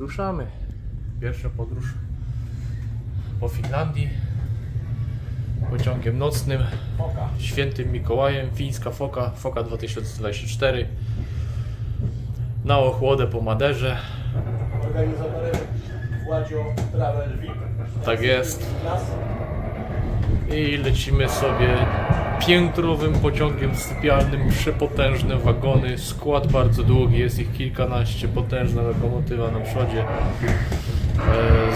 Wyruszamy. Pierwsza podróż po Finlandii pociągiem nocnym Świętym Mikołajem, fińska Foka 2024 na ochłodę po Maderze. Organizatorem Władzio Travel VIP. Tak jest. I lecimy sobie piętrowym pociągiem sypialnym, przepotężne wagony, skład bardzo długi, jest ich kilkanaście, potężna lokomotywa na przodzie.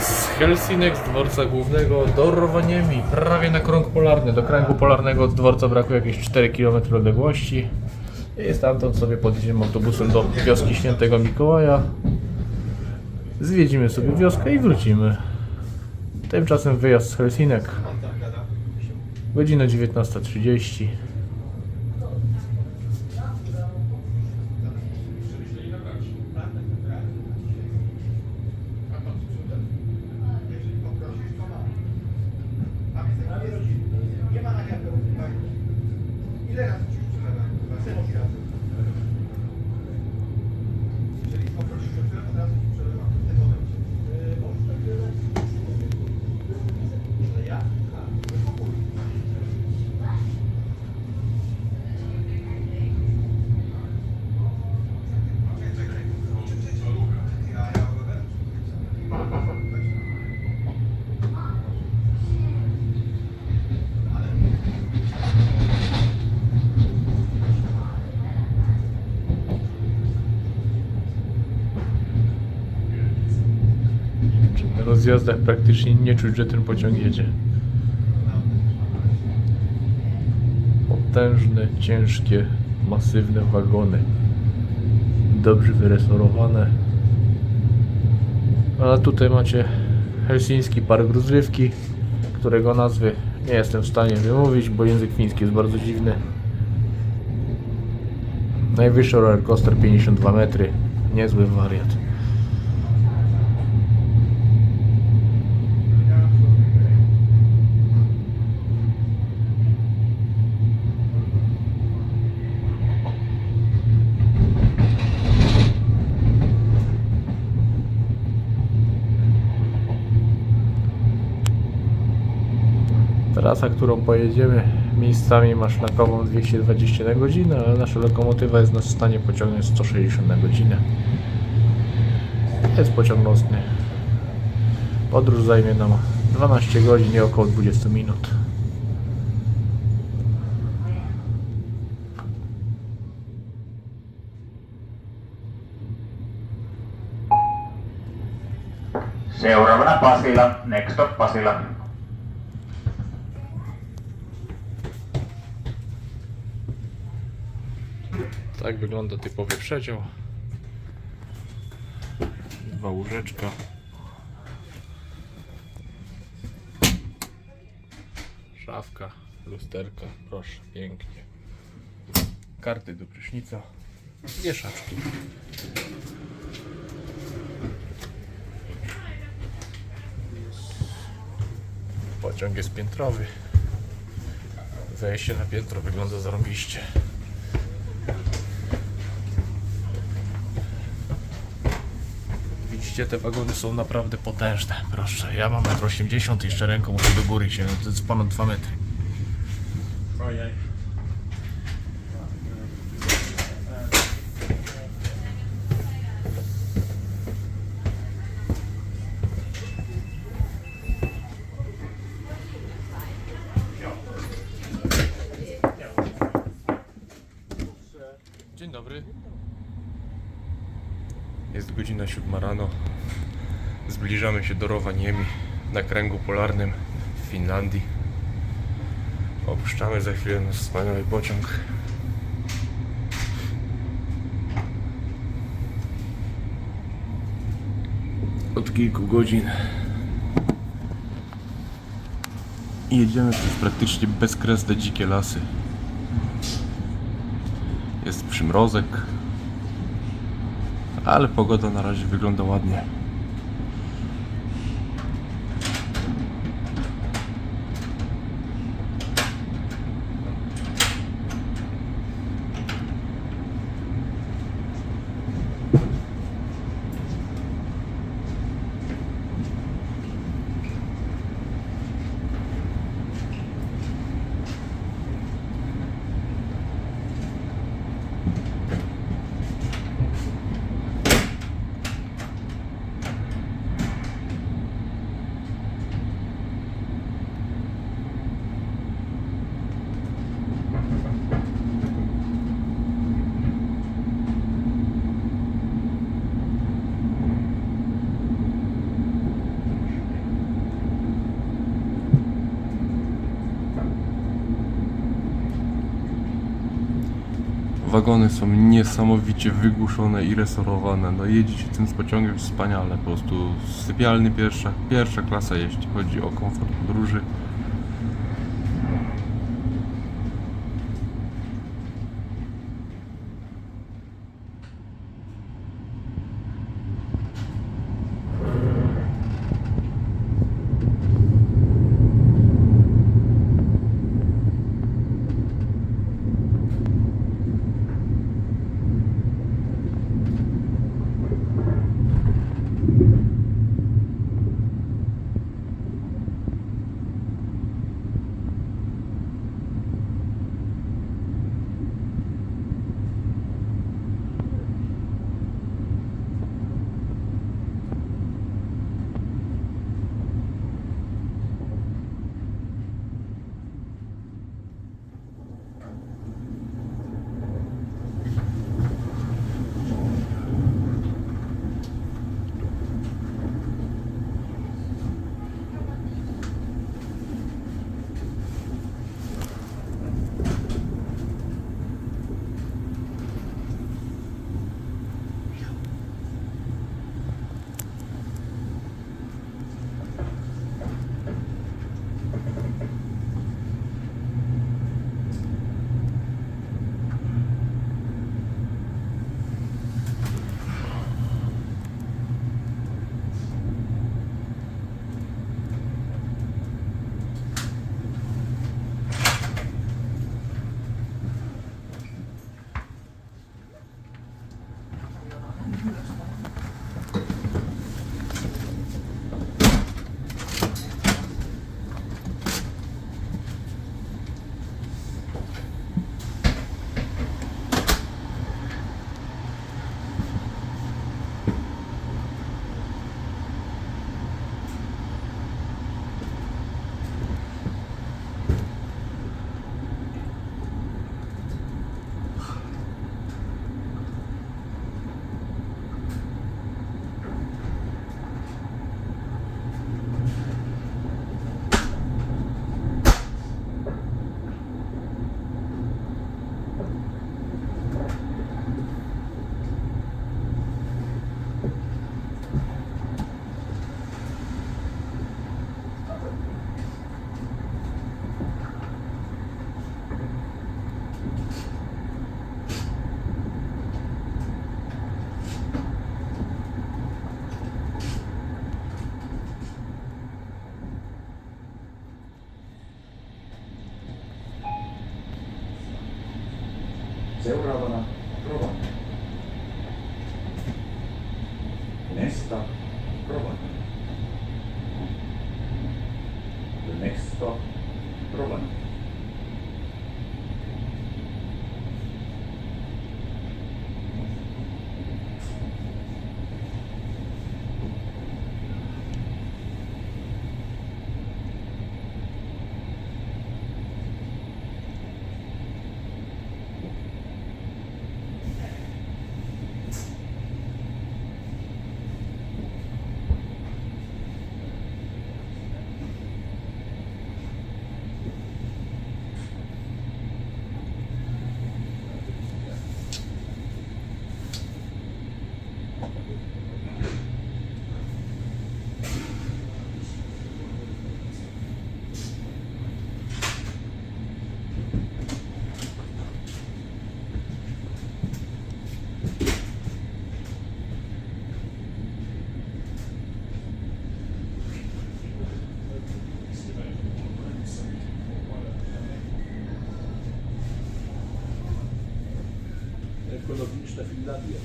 Z Helsinek, z dworca głównego do Rovaniemi, prawie na krąg polarny. Do kręgu polarnego od dworca brakuje jakieś 4 km odległości. I stamtąd sobie podjedziemy autobusem do wioski Świętego Mikołaja. Zwiedzimy sobie wioskę i wrócimy. Tymczasem wyjazd z Helsinek. Godzina 19:30. Na rozjazdach praktycznie nie czuć, że ten pociąg jedzie. Potężne, ciężkie, masywne wagony. Dobrze wyresorowane. A tutaj macie helsiński park rozrywki, którego nazwy nie jestem w stanie wymówić, bo język fiński jest bardzo dziwny. Najwyższy roller coaster 52 metry. Niezły wariat. Trasa, którą pojedziemy, miejscami ma szlakową 220 na godzinę, ale nasza lokomotywa jest w stanie pociągnąć 160 na godzinę. Jest pociąg nocny. Podróż zajmie nam 12 godzin i około 20 minut. Seuraavana Pasila, next stop Pasila. Tak wygląda typowy przedział. Dwa łóżeczka. Szafka, lusterka, proszę, pięknie. Karty do prysznica, wieszaczki. Pociąg jest piętrowy. Wejście na piętro wygląda zarąbiście. Widzicie, te wagony są naprawdę potężne. Proszę, ja mam 1,80 m i jeszcze ręką muszę do góry się, to jest ponad 2 metry. Ojej. Dzień dobry. Jest godzina 7 rano. Zbliżamy się do Rovaniemi na kręgu polarnym w Finlandii. Opuszczamy za chwilę nasz wspaniały pociąg. Od kilku godzin jedziemy przez praktycznie bezkresne dzikie lasy. Jest przymrozek, ale pogoda na razie wygląda ładnie. Wagony są niesamowicie wygłuszone i resorowane. No jedziecie tym z pociągiem wspaniale. Po prostu sypialny pierwsza klasa, jeśli chodzi o komfort podróży. Seuraavana Rovaniemi. Nesta Rovaniemi. The next stop Rovaniemi. Ekologiczna Finlandia.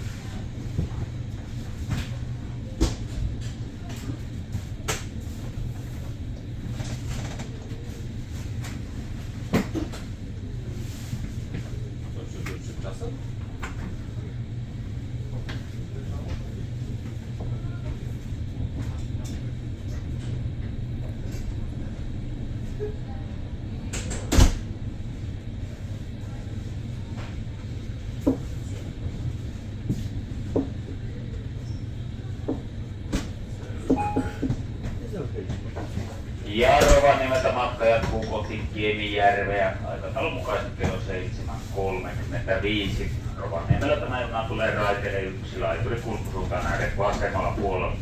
Przed czasem? Ja Rovaniemeltä matka jatkuu kohti Kemijärveä aikataulun mukaisesti kello 7. 35. Rovaniemellä tänä juna tulee raiteille yksi laituri kulkusuuntaan näiden vasemmalla puolella.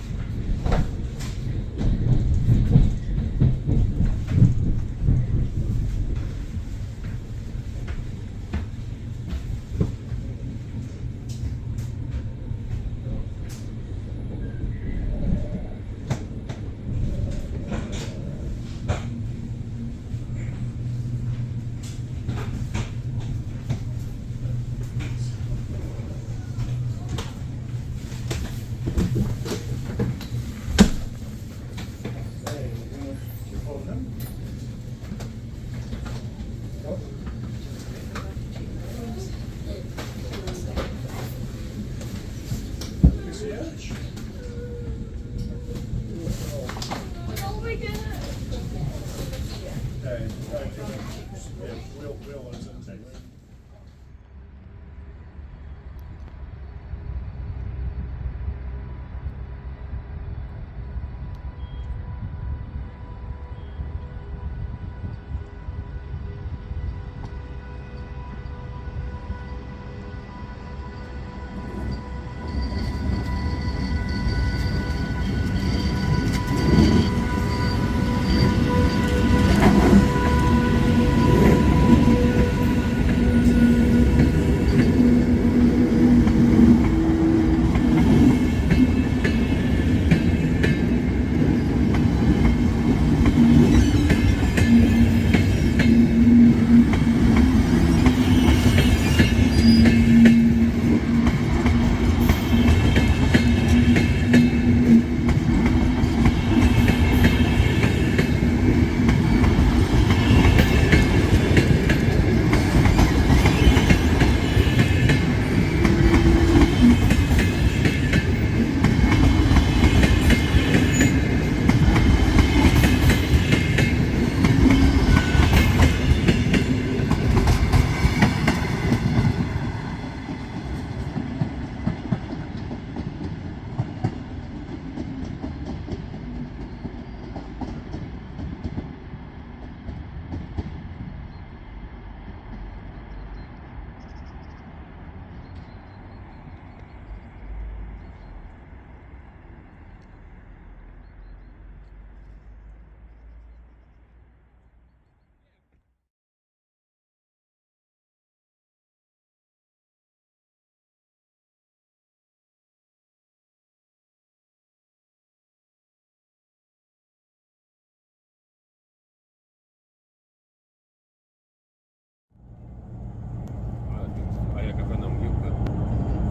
A jaka będą mgiełka?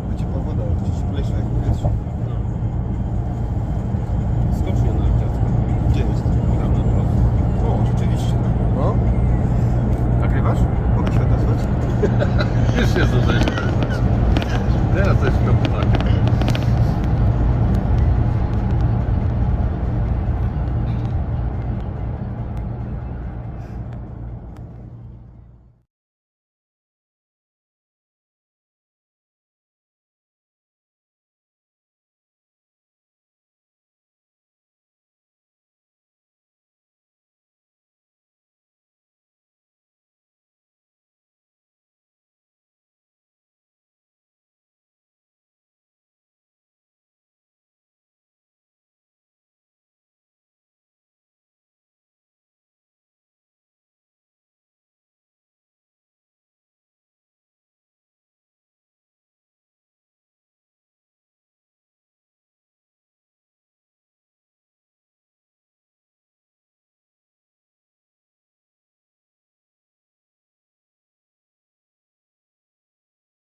Będzie powoda, gdzieś pleśnia jak powietrze. Skocznie na dziecko. Gdzie jest? Tam na prosto. O, rzeczywiście. No. Nagrywasz? Mogę się odezwać? Już się zdążyłeś. Teraz to jest